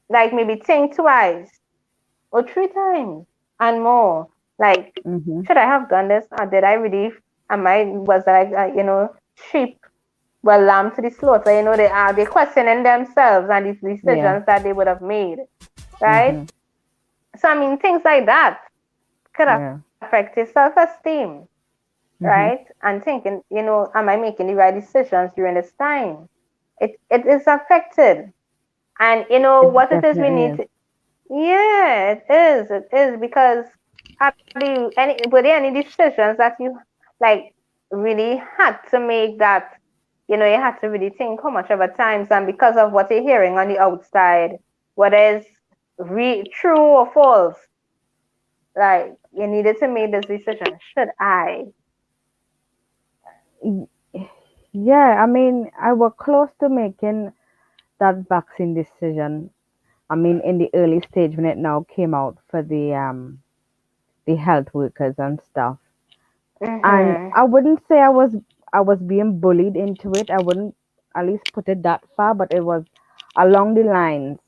like maybe think twice or three times and more. Like, Mm-hmm. should I have done this? Or did I really, was I, sheep were lamb to the slaughter? They questioning themselves and these Yeah. decisions that they would have made, right? Mm-hmm. So, I mean, things like that could Yeah. affect your self-esteem, right? Mm-hmm. And thinking, am I making the right decisions during this time? It is affected. And It what it is we definitely need is. to, yeah, it is because were there any decisions that you like really had to make that, you had to really think how much of a times, and because of what you're hearing on the outside, what is true or false, like you needed to make this decision. Should I? Y- Yeah, I mean, I was close to making that vaccine decision. I mean, in the early stage when it now came out for the health workers and stuff. And Mhm. I wouldn't say I was being bullied into it. I wouldn't at least put it that far, but it was along the lines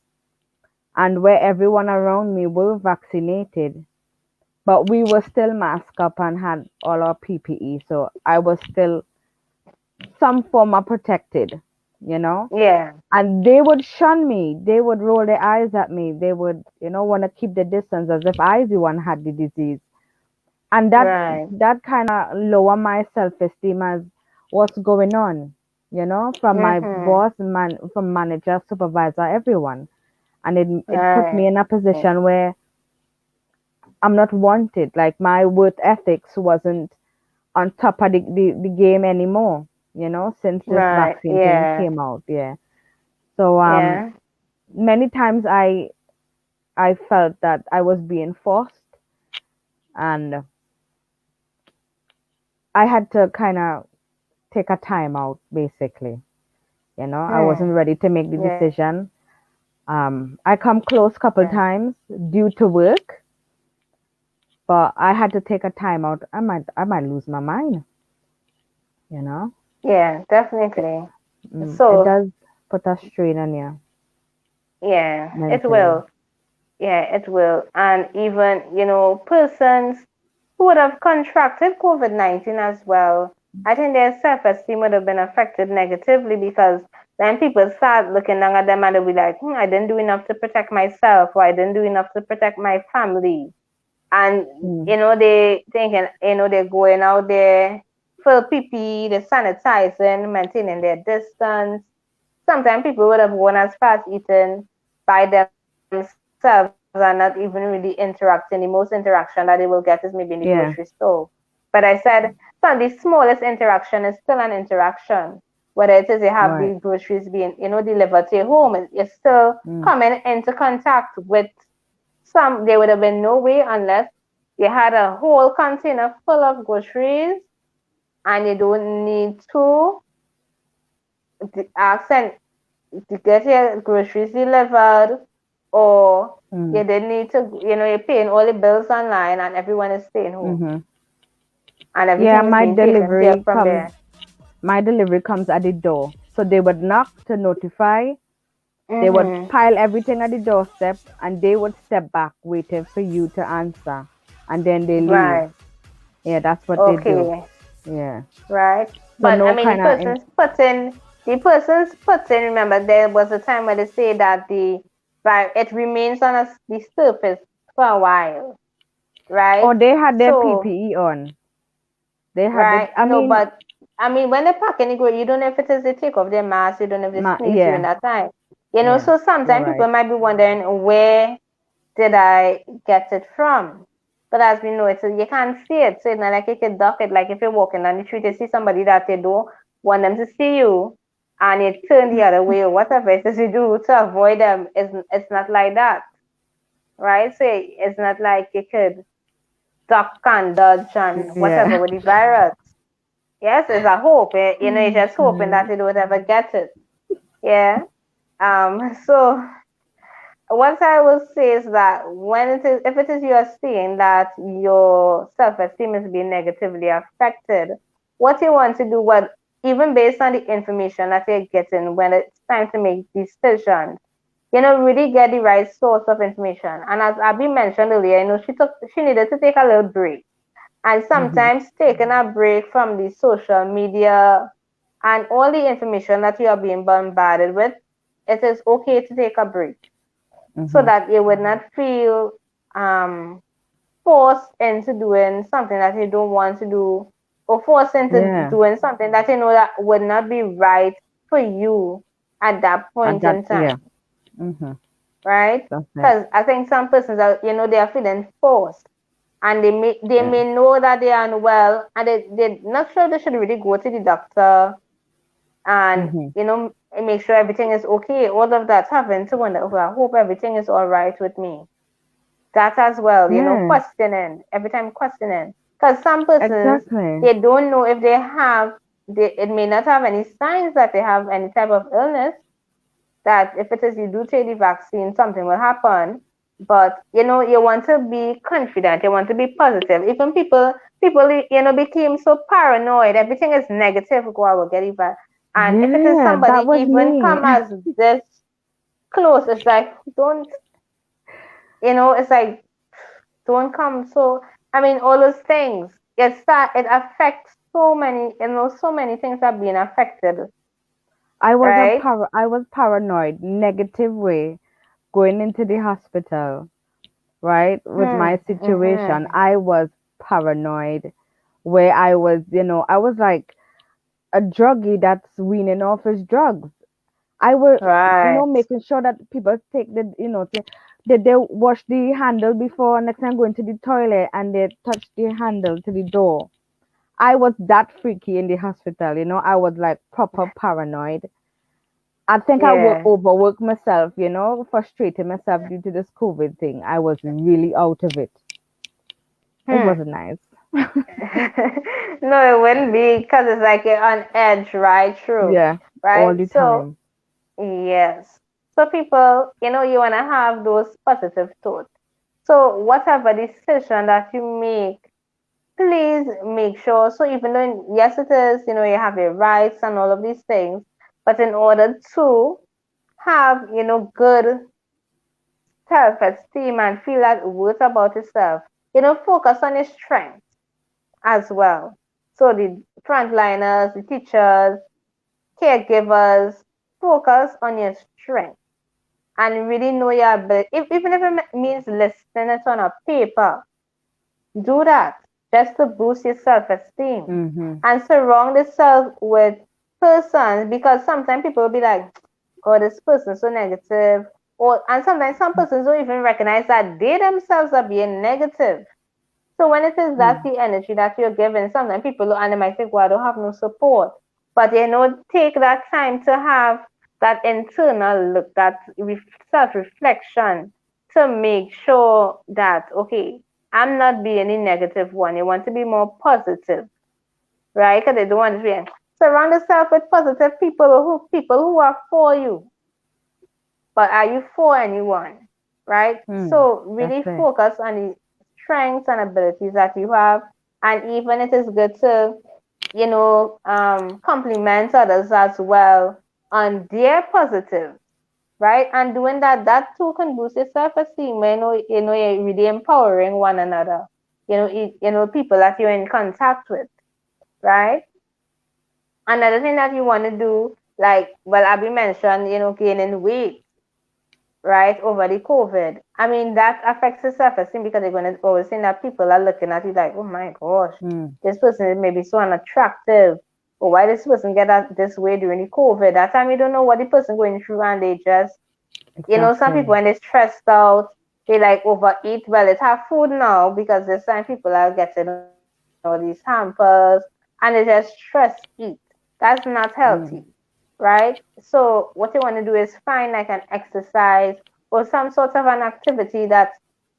and where everyone around me were vaccinated, but we were still masked up and had all our PPE. So I was still some form of protected, you know. Yeah. And they would shun me. They would roll their eyes at me. They would, want to keep the distance as if I the one had the disease. And that Right. that kind of lower my self-esteem as what's going on, from my Mhm. boss, from manager, supervisor, everyone. And it put Right. me in a position where I'm not wanted. Like my work ethics wasn't on top of the game anymore, since this Right. vaccine thing Yeah. came out. Yeah. So Yeah. many times I felt that I was being forced, and I had to kind of take a time out basically. I Hmm. wasn't ready to make the Yeah. decision. I come close couple Yeah. times due to work, but I had to take a time out. I might lose my mind, you know. Yeah. Definitely. It So does put a strain on you yeah, it mentally. will. Yeah, it will. And even, persons who would have contracted COVID-19 as well, I think their self-esteem would have been affected negatively because then people start looking down at them and they'll be like, I didn't do enough to protect myself, or I didn't do enough to protect my family. And, Mm. they thinking, they're going out there full PPE, they're sanitizing, maintaining their distance. Sometimes people would have gone as far as eating by themselves and not even really interacting. The most interaction that they will get is maybe in the grocery Yeah, store. But I said, so the smallest interaction is still an interaction. Whether it is you have the right. groceries being, delivered to your home, you're still Mm. coming into contact with some. There would have been no way unless you had a whole container full of groceries and you don't need to ask and to get your groceries delivered, or Mm. you didn't need to, you're paying all the bills online and everyone is staying home Mm-hmm. and Yeah, everything is being taken care of from there. my delivery comes at the door. So they would knock to notify. They would Mm-hmm. pile everything at the doorstep, and they would step back waiting for you to answer, and then they leave. Right. Yeah, that's what they do. Okay. Yeah. Right. So But I no mean, kind of the person's put in, remember, there was a time where they say that it remains on the surface for a while, right? or they had their So, PPE on. They had it. right. I No, mean, but I mean, when they pack any good, you don't know if it is they take off their mask, you don't know if they sneeze during yeah, that time. yeah. So You're sometimes right. people might be wondering, where did I get it from? But as we know, you can't see it. So it's not like you can duck it. Like if you're walking down the street, you see somebody that you don't want them to see you, and you turn the other way or whatever it is you do to avoid them. It's not like that, right? So it's not like you could duck and dodge and whatever Yeah. with the virus. Yes, it's a hope. You're just hoping that Mhm. you don't ever get it. Yeah. So what I will say is that when it is, if it is you are seeing that your self-esteem is being negatively affected, what you want to do, what even based on the information that you're getting when it's time to make decisions, really get the right source of information. And as Abby mentioned earlier, she needed to take a little break. And Mm-hmm. sometimes taking a break from the social media and all the information that you are being bombarded with, it is okay to take a break so Mm-hmm. that you would not feel um, forced into doing something that you don't want to do, or forced into Yeah. doing something that you know that would not be right for you at that And point that, in yeah. time, Mm-hmm. right? That's it. Because I think some persons are, they are feeling forced, and they Yeah. may know that they are unwell, and they're not sure they should really go to the doctor and Mm-hmm. make sure everything is okay. All of that having to wonder, "Oh, I hope everything is all right with me." That as well, Yeah. questioning every time, questioning, because some persons, Exactly. they don't know if they have, it may not have any signs that they have any type of illness, that if it is you do take the vaccine, something will happen. But you want to be confident, you want to be positive. Even people became so paranoid, everything is negative, go, I will get it back. And if it is Yeah, that somebody was even me. come as this close, it's like, don't, it's like, don't come. So I mean, all those things, it affects so many, so many things are being affected, right? I was paranoid, negative way, going into the hospital, right? With my situation, Mm-hmm. I was paranoid, where I was, I was like a druggie that's weaning off his drugs. I were, Right. making sure that people take the, they wash the handle before next time going to the toilet and they touch the handle to the door. I was that freaky in the hospital, I was like proper paranoid. I think I will Yeah. overwork myself, frustrating myself due to this COVID thing. I was really out of it. It Hmm. wasn't nice. No, it wouldn't be, because it's like you're on edge, right? True. Yeah, all Right? the So, time. yes. So people, you want to have those positive thoughts. So whatever decision that you make, please make sure. So even though, yes, it is, you have your rights and all of these things, but in order to have, good self-esteem and feel that worth about yourself, focus on your strengths as well. So the frontliners, the teachers, caregivers, focus on your strength and really know your ability. Even if it means listing it on a paper, do that just to boost your self-esteem Mm-hmm. and surround yourself with persons, because sometimes people will be like, "Oh, this person is so negative," and sometimes some persons don't even recognize that they themselves are being negative. So when it is that Mm. the energy that you're giving, sometimes people look and they might think, "Well, I don't have no support." But take that time to have that internal look, that self-reflection, to make sure that, okay, I'm not being a negative one. You want to be more positive, right? Because they don't want to be. Surround yourself with positive people who are for you. But are you for anyone? Right? Mm. So That's really it. focus on the strengths and abilities that you have. And even it is good to, compliment others as well on their positives, right? And doing that too can boost your self-esteem. You're really empowering one another. People that you're in contact with, right? Another thing that you want to do, like, well, Abby mentioned, gaining weight, right, over the COVID. I mean, that affects your self-esteem, because they're going to always think that people are looking at you like, "Oh my gosh, Mm. this person is maybe so unattractive. Or why this person get that this way during the COVID?" That time you don't know what the person going through, and they just, some people Exactly. when they're stressed out, they like overeat. Well, it's have food now, because this time people are getting all these hampers, and they just stress eat. That's not healthy, Mm. right? So what you want to do is find like an exercise or some sort of an activity that,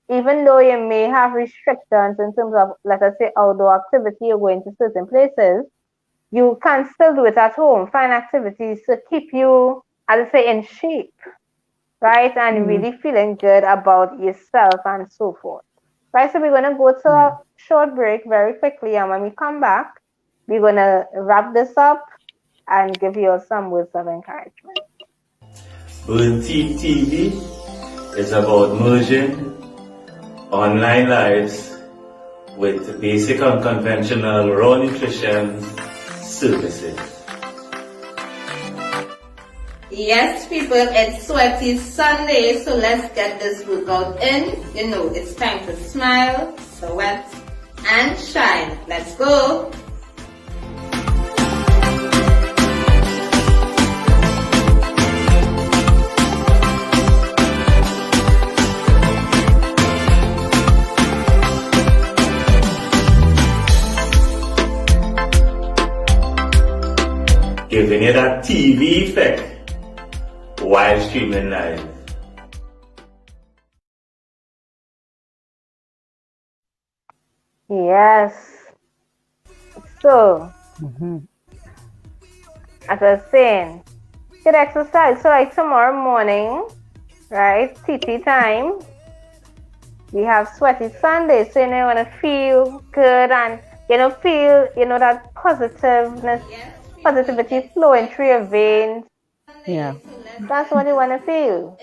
even though you may have restrictions in terms of, let us say, outdoor activity, you're going to certain places, you can still do it at home. Find activities to keep you, I would say, in shape, right? And really feeling good about yourself and so forth. Right, so we're going to go to a short break very quickly, and when we come back, we're going to wrap this up and give you some words of encouragement. Burn Team TV is about merging online lives with basic unconventional raw nutrition services. Yes, people, it's Sweaty Sunday, so let's get this workout in. You know, it's time to smile, sweat, and shine. Let's go. Giving you that TV effect while streaming live. Yes. So, as I was saying, good exercise. So, like tomorrow morning, right? TT time. We have Sweaty Sunday, so you want to feel good and feel that positivity flowing through your veins. Yeah. That's what you want to feel,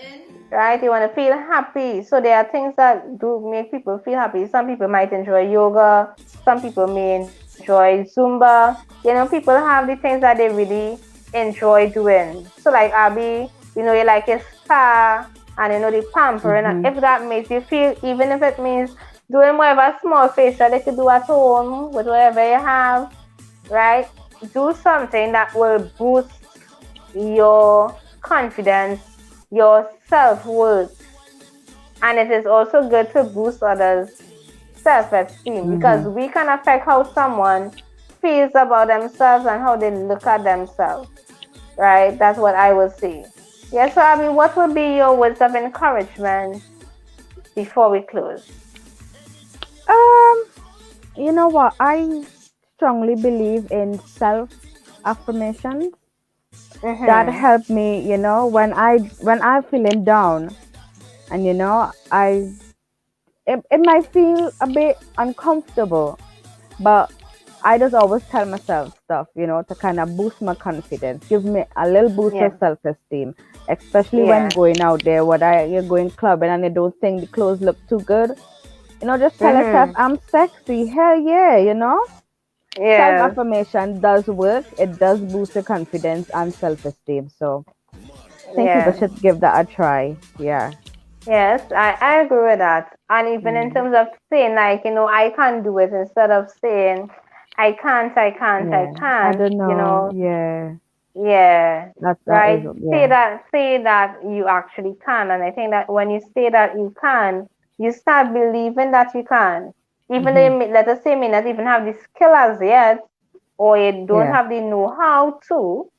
right? You want to feel happy. So there are things that do make people feel happy. Some people might enjoy yoga. Some people may enjoy Zumba. People have the things that they really enjoy doing. So like Abby, you like a spa and the pampering. And if that makes you feel, even if it means doing whatever small facial they could do at home with whatever you have, right? Do something that will boost your confidence, your self-worth, and it is also good to boost others' self-esteem because we can affect how someone feels about themselves and how they look at themselves, right? That's what I will say. Yes, so Abby, what would be your words of encouragement before we close? You know what? I strongly believe in self-affirmation. That helped me, when I'm feeling down, and it might feel a bit uncomfortable, but I just always tell myself stuff, to kind of boost my confidence, give me a little boost of self-esteem, especially when going out there, whether you're going clubbing and you don't think the clothes look too good, just tell yourself, I'm sexy, hell yeah, Self-affirmation does work. It does boost your confidence and self-esteem. So I think people should give that a try. Yeah. Yes, I agree with that. And even in terms of saying like, I can't do it instead of saying I can't. I don't know. Yeah. That Right. is, Say that you actually can. And I think that when you say that you can, you start believing that you can. Even though let us say you may not even have the skill as yet, or you don't have the know-how to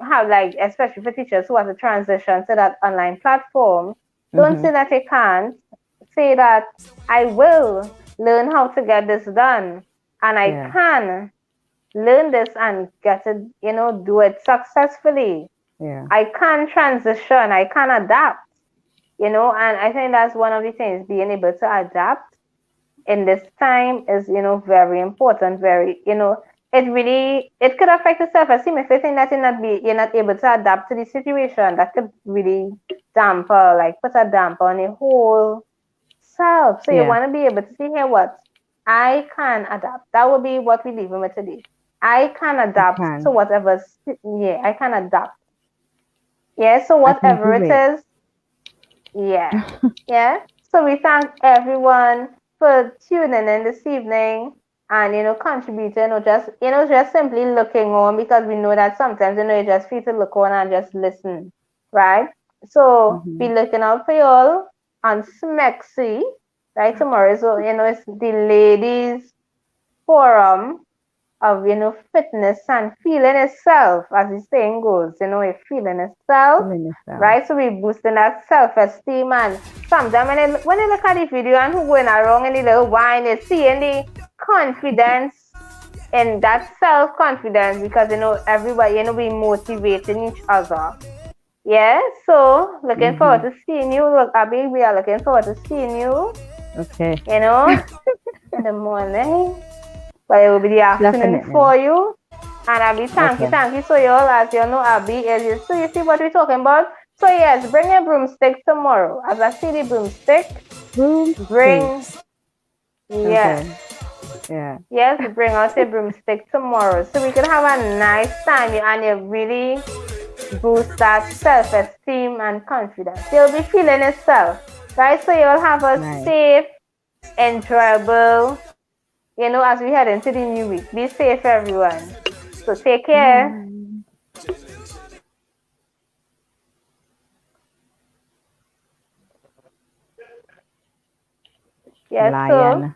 have, like, especially for teachers who have to transition to that online platform. Don't say that you can't. Say that I will learn how to get this done, and I can learn this and get it, do it successfully. I can transition. I can adapt. And I think that's one of the things, being able to adapt in this time is, very important. Very, it could affect the self-esteem if you think that you're not able to adapt to the situation. That could really put a damper on your whole self. So you want to be able to see here what I can adapt. That will be what we leave with today. I can adapt to whatever. I can adapt. So whatever it is. So we thank everyone for tuning in this evening and contributing, or just simply looking on, because we know that sometimes you just feel to look on and just listen, right? So be looking out for y'all on Smexy, right? Tomorrow, so it's the ladies forum of fitness and feeling itself, as the saying goes, feeling itself, right? So we boosting that self-esteem, and sometimes when you look at the video and who going around in the little wine, you seeing the confidence and that self-confidence, because everybody we motivating each other. Yeah, so looking forward Mm-hmm. to seeing you. Look, Abby, we are looking forward to seeing you, Okay. you know, in the morning. But it will be the afternoon Definitely. for you. And Abby, Okay. thank you. So you all, as you know, Abby is, so you see what we're talking about? So yes, bring your broomstick tomorrow. As I see the broomstick, Broomstick. bring, yes. Okay. Yeah. Yes, bring out your broomstick tomorrow so we can have a nice time and you really boost that self-esteem and confidence. You'll be feeling yourself, right? So you'll have a Nice. safe, enjoyable, as we head into the new week. Be safe, everyone. So take care. Bye. Yes, so Lion.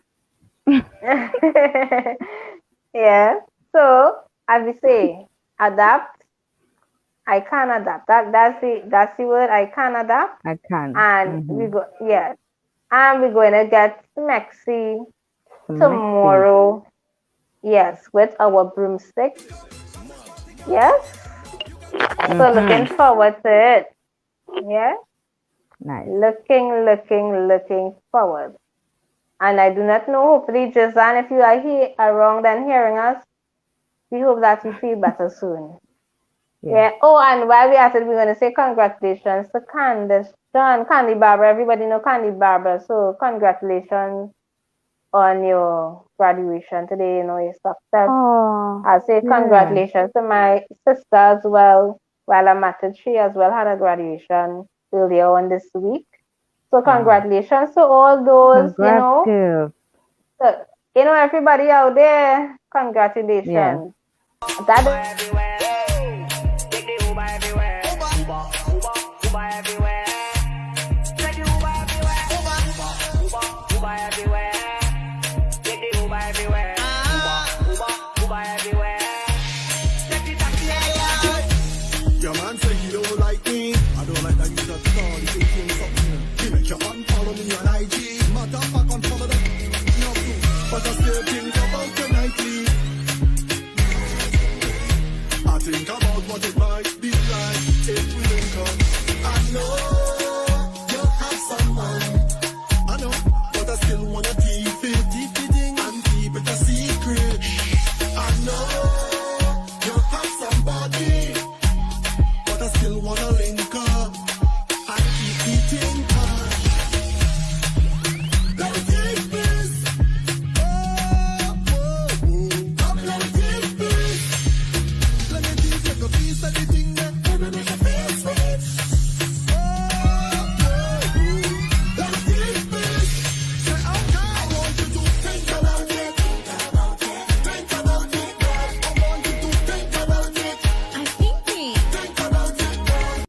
yeah. So as we say, adapt. I can adapt. That's the word. I can adapt. I can. And we Mm-hmm. go, yes. And we're going to get Mexi Messy. tomorrow. Yes, with our broomstick. Yes. So looking Mm-hmm. forward to it. Yeah. Nice. Looking forward. And I do not know, hopefully, Jazan, if you are here around and hearing us, we hope that you feel better soon. Yeah. Yeah. Oh, and while we're at it, we're going to say congratulations to Candace, John, Candy Barber. Everybody know Candy Barber. So congratulations on your graduation today, your success. Oh, I'll say yeah. congratulations to my sister as well. While I'm at it, she as well had a graduation earlier on this week. So Wow. congratulations to all those, Congrats, girl. so, everybody out there, Yes. congratulations. That